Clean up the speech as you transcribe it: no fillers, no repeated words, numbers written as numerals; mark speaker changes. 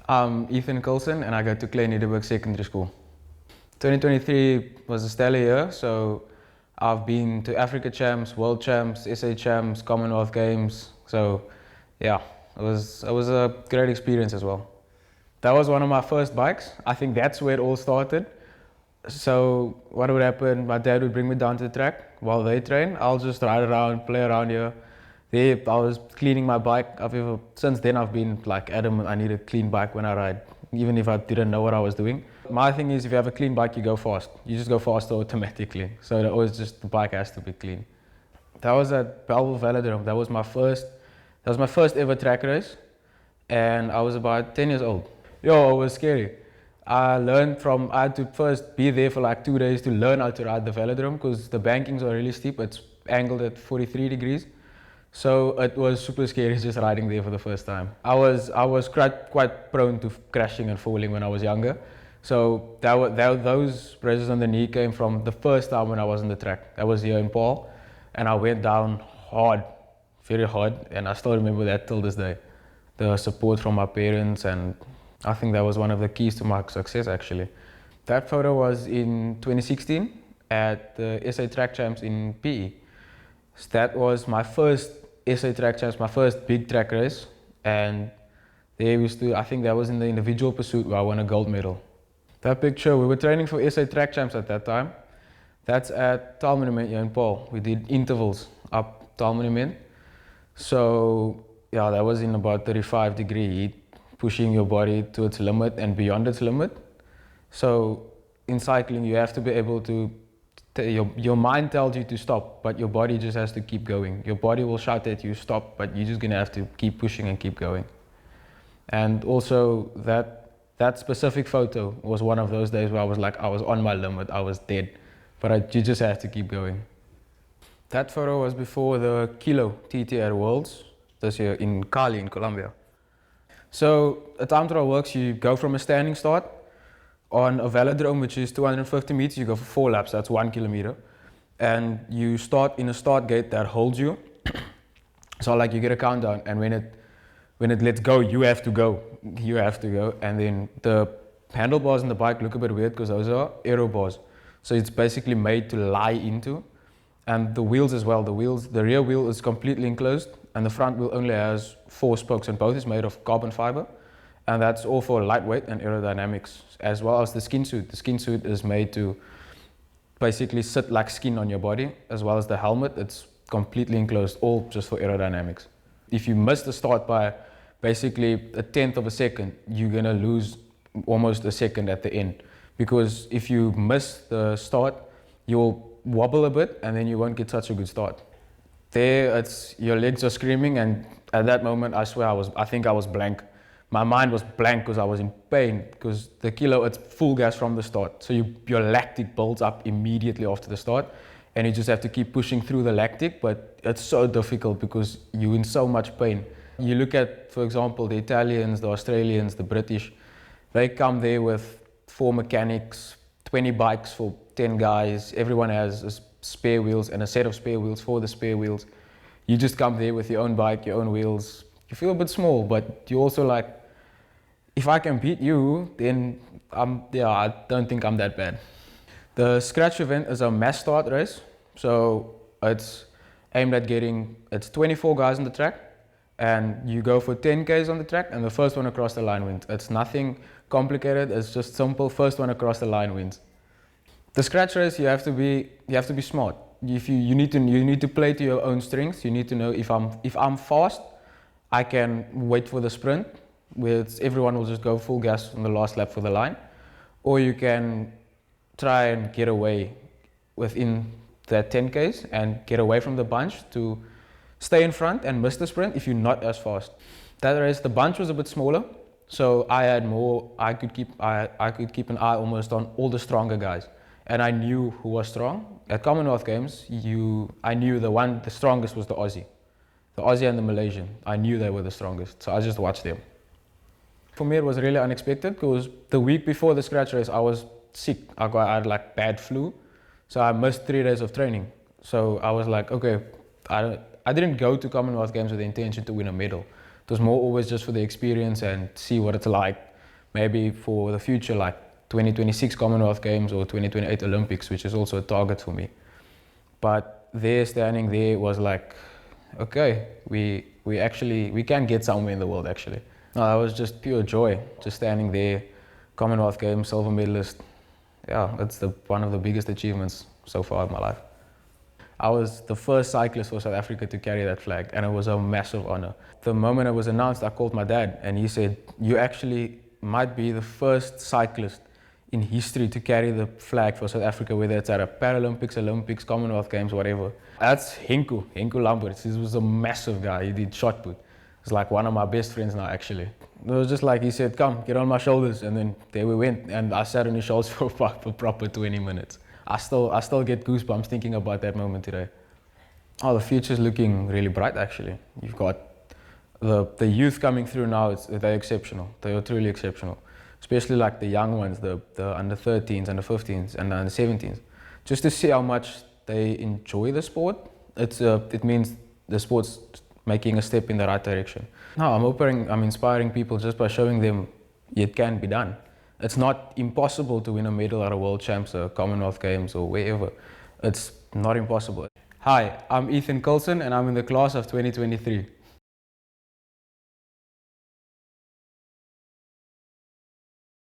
Speaker 1: I'm Ethan Kulsen and I go to Klein Nederburg Secondary School. 2023 was a stellar year, so I've been to Africa Champs, World Champs, SA Champs, Commonwealth Games. So yeah, it was a great experience as well. That was one of my first bikes. I think that's where it all started. So what would happen, my dad would bring me down to the track while they train. I'll just ride around, play around here. There, I was cleaning my bike. Since then I've been like adamant I need a clean bike when I ride, even if I didn't know what I was doing. My thing is if you have a clean bike, you go fast. You just go faster automatically. So it always just, the bike has to be clean. That was at Belleville Velodrome. That was my first ever track race. And I was about 10 years old. Yo, it was scary. I had to first be there for like 2 days to learn how to ride the velodrome because the bankings are really steep. It's angled at 43 degrees. So it was super scary just riding there for the first time. I was quite prone to crashing and falling when I was younger. So those bruises on the knee came from the first time when I was on the track. That was here in Paul. And I went down hard, very hard. And I still remember that till this day. The support from my parents, and I think that was one of the keys to my success actually. That photo was in 2016 at the SA Track Champs in PE. So that was my first SA Track Champs, my first big track race. And I think that was in the individual pursuit where I won a gold medal. That picture, we were training for SA Track Champs at that time. That's at Taalmonument here in Paul. We did intervals up Taalmonument. So yeah, that was in about 35-degree heat, pushing your body to its limit and beyond its limit. So in cycling, you have to be able to, your mind tells you to stop, but your body just has to keep going. Your body will shout at you, stop, but you're just gonna have to keep pushing and keep going. And also that specific photo was one of those days where I was on my limit, I was dead, but you just have to keep going. That photo was before the Kilo TTR Worlds this year in Cali in Colombia. So a time trial works, you go from a standing start on a velodrome, which is 250 meters, you go for 4 laps, that's 1 kilometer. And you start in a start gate that holds you. So like you get a countdown, and when it lets go, you have to go. You have to go. And then the handlebars on the bike look a bit weird because those are aero bars. So it's basically made to lie into. And the wheels as well, the rear wheel is completely enclosed and the front wheel only has 4 spokes and both is made of carbon fiber. And that's all for lightweight and aerodynamics, as well as the skin suit. The skin suit is made to basically sit like skin on your body, as well as the helmet. It's completely enclosed, all just for aerodynamics. If you miss the start by basically a tenth of a second, you're gonna lose almost a second at the end. Because if you miss the start, you'll wobble a bit and then you won't get such a good start. There, your legs are screaming, and at that moment, I swear I think I was blank. My mind was blank because I was in pain, because the Kilo, it's full gas from the start. So your lactic builds up immediately after the start, and you just have to keep pushing through the lactic, but it's so difficult because you're in so much pain. You look at, for example, the Italians, the Australians, the British, they come there with 4 mechanics, 20 bikes for 10 guys, everyone has a spare wheels and a set of spare wheels for the spare wheels. You just come there with your own bike, your own wheels. You feel a bit small, but you also like, if I can beat you, then I don't think I'm that bad. The Scratch event is a mass start race. So it's aimed at it's 24 guys on the track, and you go for 10 Ks on the track, and the first one across the line wins. It's nothing complicated, it's just simple, first one across the line wins. The scratch race, you have to be smart. You need to play to your own strengths. You need to know if I'm fast, I can wait for the sprint, where everyone will just go full gas on the last lap for the line, or you can try and get away within that 10 Ks and get away from the bunch to stay in front and miss the sprint if you're not as fast. That race, the bunch was a bit smaller, so I could keep an eye almost on all the stronger guys. And I knew who was strong. At Commonwealth Games, I knew the strongest was the Aussie. The Aussie and the Malaysian. I knew they were the strongest, so I just watched them. For me, it was really unexpected because the week before the scratch race, I was sick. I had like bad flu, so I missed 3 days of training. So I was like, okay, I didn't go to Commonwealth Games with the intention to win a medal. It was more always just for the experience and see what it's like. maybe for the future, like 2026 Commonwealth Games or 2028 Olympics, which is also a target for me. But standing there was like, okay, we can get somewhere in the world actually. No, that was just pure joy, just standing there, Commonwealth Games, silver medalist. Yeah, it's one of the biggest achievements so far in my life. I was the first cyclist for South Africa to carry that flag, and it was a massive honor. The moment it was announced, I called my dad, and he said, "You actually might be the first cyclist in history to carry the flag for South Africa, whether it's at a Paralympics, Olympics, Commonwealth Games, whatever." That's Henku Lamberts. He was a massive guy. He did shot put. He's like one of my best friends now, actually. It was just like he said, "Come, get on my shoulders," and then there we went, and I sat on his shoulders for proper 20 minutes. I still get goosebumps thinking about that moment today. Oh, the future's looking really bright, actually. You've got the youth coming through now. They're exceptional. They are truly exceptional, especially like the young ones, the under 13s, under 15s, and under 17s. Just to see how much they enjoy the sport, it means the sport's making a step in the right direction. No, I'm inspiring people just by showing them it can be done. It's not impossible to win a medal at a World Champs or Commonwealth Games or wherever. It's not impossible. Hi, I'm Ethan Kulsen and I'm in the class of 2023.